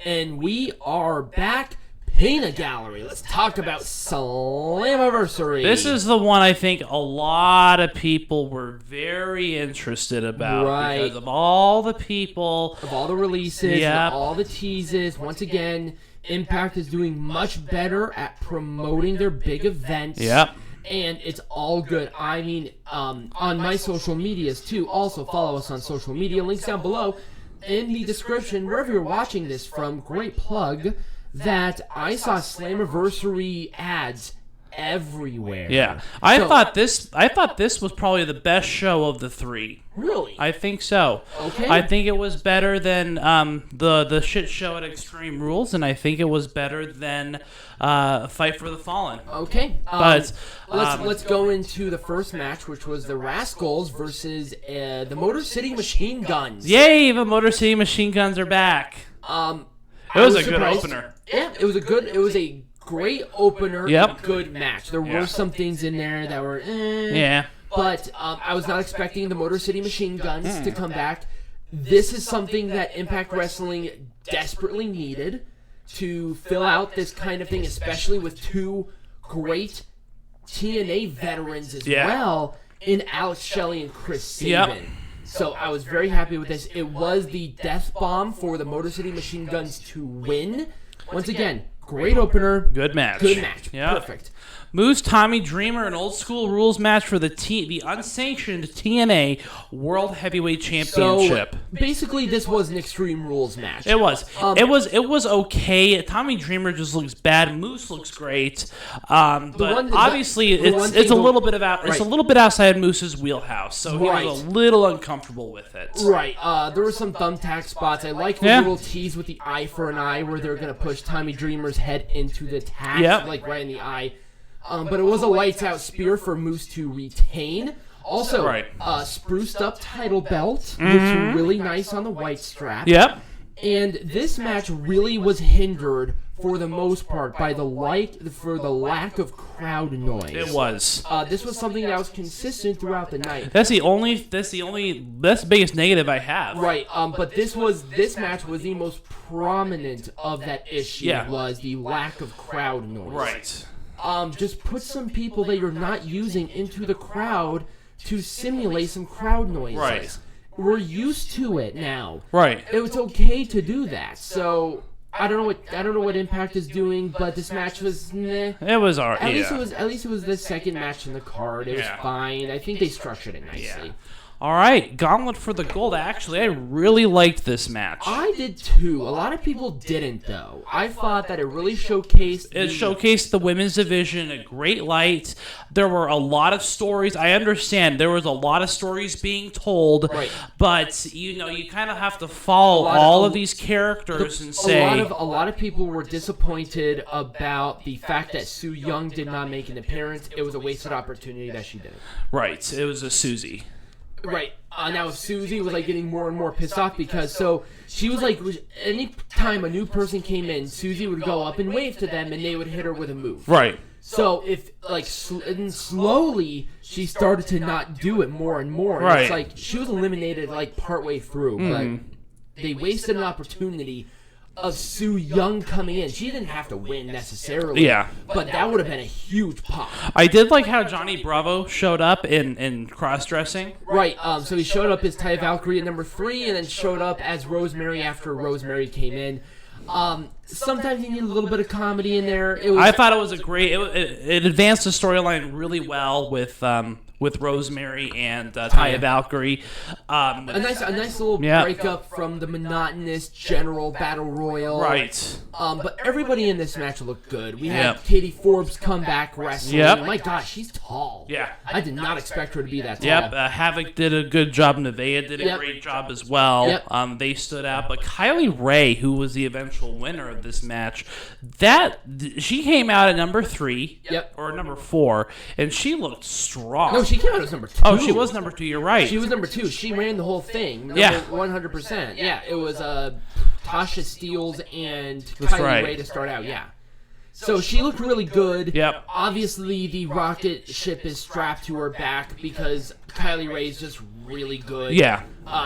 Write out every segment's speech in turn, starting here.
And we are back. Peanut Gallery. Let's talk about Slammiversary. This is the one I think a lot of people were very interested about. Right. Because of all the people. Of all the releases, Yep. and all the teases. Once again, Impact is doing much better at promoting their big events. Yep. And it's all good. I mean, on my social medias too. Also follow us on social media. Links down below in the description. Wherever you're watching this from, great plug. That I saw Slammiversary ads everywhere. Yeah, I thought this was probably the best show of the three. Really? I think so. Okay. I think it was better than the shit show at Extreme Rules, and I think it was better than Fight for the Fallen. Okay. But let's go into the first match, which was the Rascals versus the Motor City Machine Guns. Yay! The Motor City Machine Guns are back. It was a good opener. Yeah, it was a great opener. Yep. Good match. There were some things in there that were Yeah. But I was not expecting the Motor City Machine Guns to come back. This is something that Impact Wrestling desperately needed to fill out this kind of thing, especially with two great TNA veterans as well in Alex Shelley and Chris Sabin. Yep. So I was very happy with this. It was the death bomb for the Motor City Machine Guns to win. Once again, great opener. Good match. Good match. Yep. Perfect. Moose Tommy Dreamer, an old school rules match for the unsanctioned TNA World Heavyweight Championship. So basically, this was an Extreme Rules match. It was. It was okay. Tommy Dreamer just looks bad. Moose looks great. But obviously, it's a little bit it's a little bit outside Moose's wheelhouse. So he was a little uncomfortable with it. Right. There were some thumbtack spots. I like the little tease with the eye for an eye, where they're gonna push Tommy Dreamer's head into the tack, like right in the eye. But it was a lights out spear for Moose to retain. Also, spruced up title belt, looks really nice on the white strap. Yep. And this match really was hindered for the most part by the lack of crowd noise. It was. This was something that was consistent throughout the night. That's the biggest negative I have. Right. But this match was the most prominent of that issue. Was the lack of crowd noise. Right. Just put some people that you're not using into the crowd to simulate some crowd noises. Right. We're used to it now. Right. It's okay to do that. So I don't know what Impact is doing, but this match was meh. It was alright. At least it was the second match in the card. It was fine. I think they structured it nicely. Yeah. All right, Gauntlet for the Gold. Actually, I really liked this match. I did too. A lot of people didn't, though. I thought that it really showcased the women's division in a great light. There were a lot of stories. I understand there was a lot of stories being told, but you kind of have to follow all of these characters and say a lot of people were disappointed about the fact that Su Yung did not make an appearance. It was a wasted opportunity that she didn't. Right. It was a Susie. Right. Now Susie was getting more and more pissed off because she was any time a new person came in, Susie would go up and wave to them and they would hit her with a move. Right. So and slowly she started to not do it more and more. And right. It's she was eliminated partway through, but they wasted an opportunity of Su Yung coming in. She didn't have to win necessarily. Yeah. But that would have been a huge pop. I did like how Johnny Bravo showed up in cross-dressing. Right. So he showed up as Taya Valkyrie at number 3 and then showed up as Rosemary after Rosemary came in. Sometimes you need a little bit of comedy in there. I thought it was it advanced the storyline really well with Rosemary and Taya Valkyrie. A nice little breakup from the monotonous general battle royal. Right. But everybody in this match looked good. We had Katie Forbes come back wrestling. My gosh, she's tall. Yeah. I did not expect her to be that tall. Yep. Havok did a good job. Nevaeh did a great job as well. Yep. They stood out. But Kylie Ray, who was the eventual winner of this match, she came out at number 3 or number 4, and she looked strong. No, she came out as number 2. Oh, she was number 2. You're right. She was number 2. She ran the whole thing. 100%. Yeah, it was Tasha, Steelz, and Kylie Ray to start out. Yeah. So she looked really good. Yep. Obviously, the rocket ship is strapped to her back because Kylie Rae's just really good. Yeah.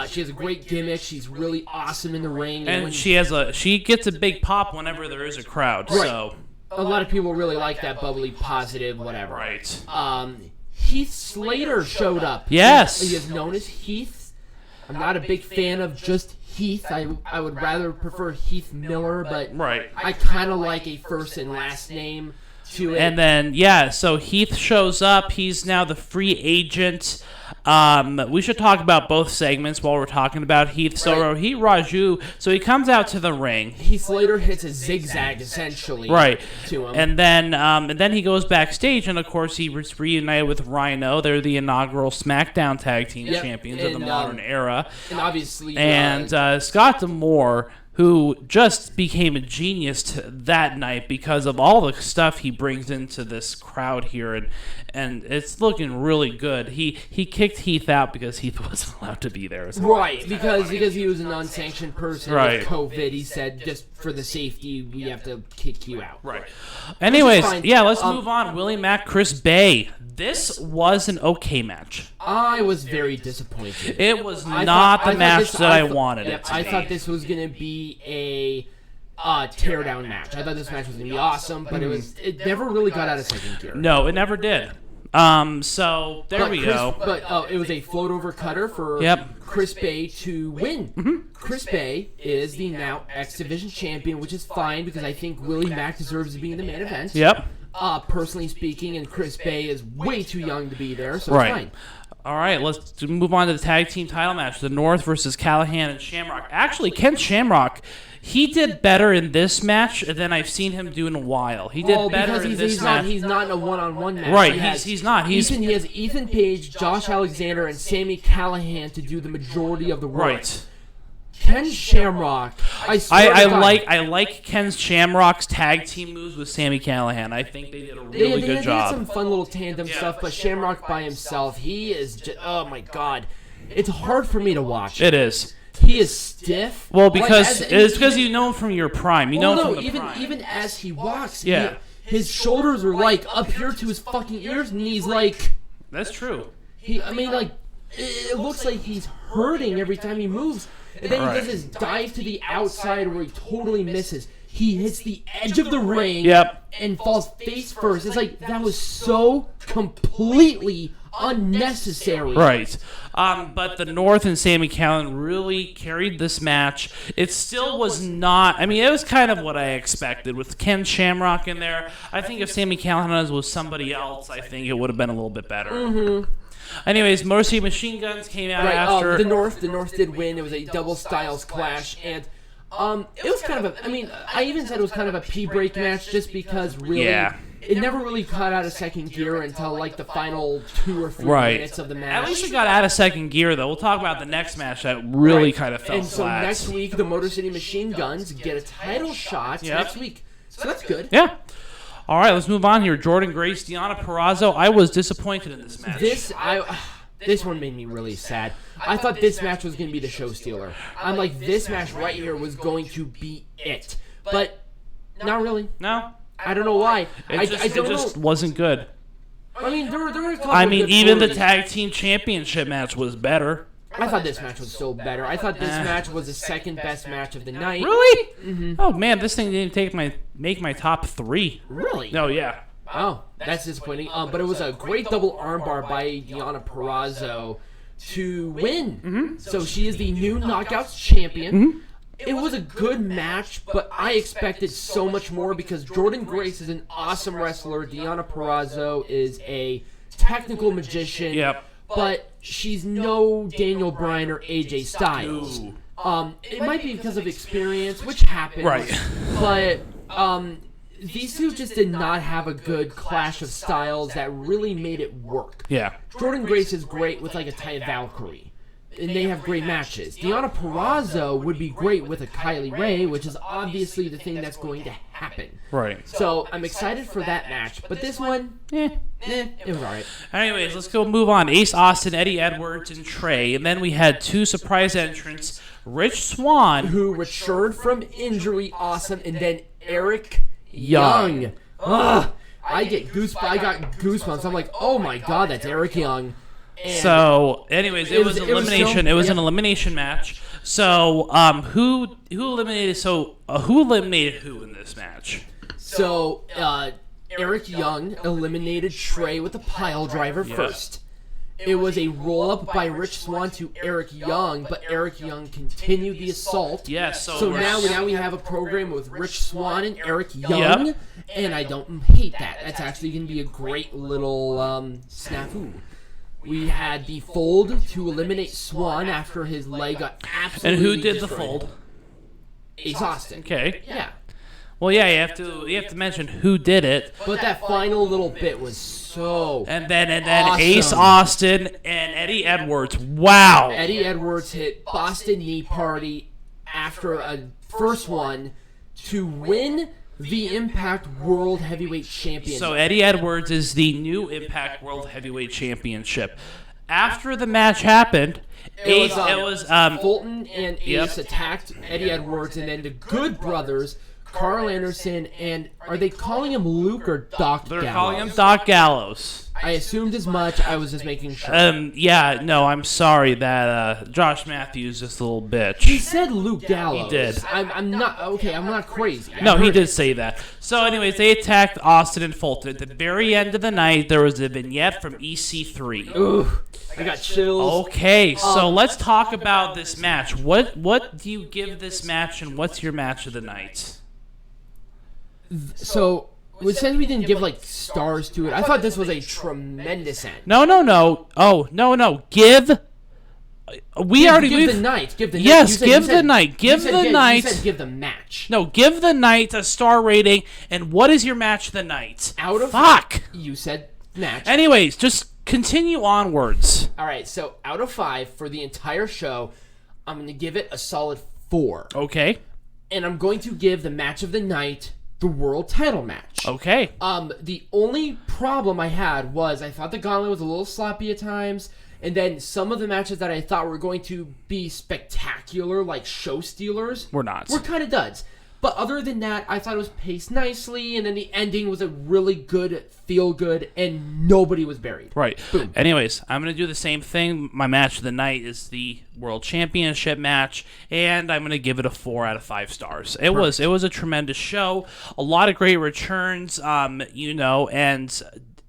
She has a great gimmick. She's really awesome in the ring. And she gets a big pop whenever there is a crowd. Right. So a lot of people really like that bubbly, positive, whatever. Right. Heath Slater showed up. Yes. He is known as Heath. I'm not a big fan of just Heath. I would rather prefer Heath Miller, but right. I kind of like a first and last name to it. And then, so Heath shows up. He's now the free agent. We should talk about both segments while we're talking about Heath. So Rohit Raju, so he comes out to the ring. Heath Slater hits a zigzag essentially, to him, and then he goes backstage, and of course he was reunited with Rhino. They're the inaugural SmackDown Tag Team Champions of the modern era, and obviously, Scott D'Amore, who just became a genius that night because of all the stuff he brings into this crowd here, and it's looking really good. He kicked Heath out because Heath wasn't allowed to be there. Right, because he was an unsanctioned person with COVID. He said, just for the safety, we have to kick you out. Right. Anyways, let's move on. Willie, Mack, Chris Bay. This was an okay match. I was very disappointed. It was not the match that I wanted it to be. I thought this was going to be a teardown match. I thought this match was going to be awesome, but it never really got out of second gear. No, it never did. So there we go. But it was a float over cutter for Chris Bay to win. Mm-hmm. Chris Bay is the now X Division champion, which is fine because I think Willie Mack deserves to be in the main event. Yep. Personally speaking, and Chris Bay is way too young to be there, so it's fine. All right, let's move on to the tag team title match. The North versus Callihan and Shamrock. Actually, Ken Shamrock, he did better in this match than I've seen him do in a while. He did better in this match. He's not in a one-on-one match. Right, he's not. He has Ethan Page, Josh Alexander, and Sami Callihan to do the majority of the work. Right. Ken Shamrock, I like Ken Shamrock's tag team moves with Sami Callihan. I think they did a really good job. They did some fun little tandem stuff, but Shamrock by himself, he is just, oh my god. It's hard for me to watch. It is. He is stiff. Well, because it's because you know him from your prime. You know him from the prime. Even as he walks, his shoulders are like up here to his fucking ears, and he's like... That's true. It looks like he's hurting every time he moves. And then he does his dive to the outside where he totally misses. He hits the edge of the ring and falls face first. It's like, that was so completely unnecessary. Right. But the North and Sami Callihan really carried this match. It still was not... I mean, it was kind of what I expected. With Ken Shamrock in there, I think if Sami Callihan was somebody else, I think it would have been a little bit better. Mm-hmm. Anyways, Motor City Machine Guns came out after... The North did win. It was a double Styles clash, and it was kind of a... I mean, I even said it was kind of a pee-break match just because really... It never really cut out of second gear until like the final 2 or 3 minutes of the match. At least it got out of second gear, though. We'll talk about the next match that really kind of fell flat. So next week, the Motor City Machine Guns get a title shot next week. So that's good. Yeah. All right, let's move on here. Jordynne Grace, Deonna Purrazzo. I was disappointed in this match. This one made me really sad. I thought this match was going to be the show stealer. I'm like, this match right here was going to be it. But not really. No. I don't know why. It just wasn't good. I mean, there were a couple even the tag team championship match was better. I thought this match was still better. I thought this match was the second best match of the night. Really? Mm-hmm. Oh man, this thing didn't make my top 3. Really? No, yeah. Oh, that's disappointing. But it was a great double armbar by Deonna Purrazzo to win. Mm-hmm. So she is the new Knockouts champion. Mm-hmm. It was a good match, but I expected so much more because Jordynne Grace is an awesome wrestler. Deonna Purrazzo is a technical magician. Yep. But she's no Daniel Bryan or AJ Styles. Ooh. It might be because of experience, which happens. Right. But these two just did not have a good clash of styles that really made it work. Yeah. Jordynne Grace is great with like a Taya Valkyrie, and they have great matches. Deonna Purrazzo would be great with a Kylie Rae, which is obviously the thing that's going to happen. Right. So I'm excited for that match, but this one, it was alright. Anyways, let's go move on. Ace Austin, Eddie Edwards, and Trey, and then we had 2 surprise entrants. Rich Swann, who returned from injury, awesome, and then Eric Young. Ugh. I got goosebumps. I'm like, oh my god, that's Eric Young. And so, anyways, it was elimination. It was an elimination match. So, who eliminated? So, who eliminated who in this match? So, Eric Young eliminated Trey with a pile driver first. It was a roll-up by Rich Swann to Eric Young, but Eric Young continued the assault. Yes. So now we have a program with Rich Swann and Eric Young, and I don't hate that. That's actually going to be a great little snafu. We had the fold to eliminate Swann after his leg got absolutely And who did destroyed. the fold? Ace Austin. Okay. Yeah. Well, yeah, you have to mention who did it. But that final little bit was so And then awesome. Ace Austin and Eddie Edwards. Wow. Eddie Edwards hit Boston Knee Party after a first one to win the Impact World Heavyweight Championship. So Eddie Edwards is the new Impact World Heavyweight Championship. After the match happened, it was Fulton and Ace attacked Eddie Edwards, and then the Good Brothers, Carl Anderson, and are they calling him Luke or Doc Gallows? They're calling him Doc Gallows. I assumed as much. I was just making sure. Yeah, no, I'm sorry that Josh Matthews is just a little bitch. He said Luke Gallows. He did. I'm not okay. I'm not crazy. No, he did say that. So, anyways, they attacked Austin and Fulton. At the very end of the night, there was a vignette from EC3. Ooh, I got chills. Okay, so let's talk about this match. What do you give this match, and what's your match of the night? So, since we didn't give like stars to it, I thought this was a tremendous end. No. Oh, no. Give the night. Give the yes, night. give the night. Give the night. You said give the match. No, give the night a star rating. And what is your match of the night? Out of fuck. You said match. Anyways, just continue onwards. All right. So out of 5 for the entire show, I'm going to give it a solid 4. Okay. And I'm going to give the match of the night the world title match. Okay. The only problem I had was I thought the Gauntlet was a little sloppy at times, and then some of the matches that I thought were going to be spectacular, like show stealers, We're not. were kind of duds. But other than that, I thought it was paced nicely, and then the ending was a really good, feel-good, and nobody was buried. Right. Boom. Anyways, I'm going to do the same thing. My match of the night is the World Championship match, and I'm going to give it a 4 out of 5 stars. It was a tremendous show. A lot of great returns, and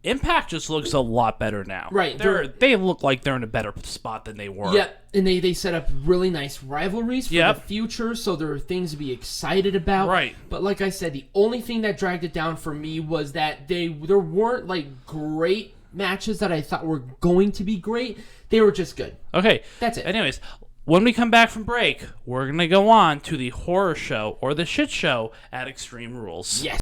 Impact just looks a lot better now. Right. They look like they're in a better spot than they were. Yep, and they set up really nice rivalries for the future, so there are things to be excited about. Right. But like I said, the only thing that dragged it down for me was that there weren't like great matches that I thought were going to be great. They were just good. Okay. That's it. Anyways, when we come back from break, we're going to go on to the horror show or the shit show at Extreme Rules. Yes.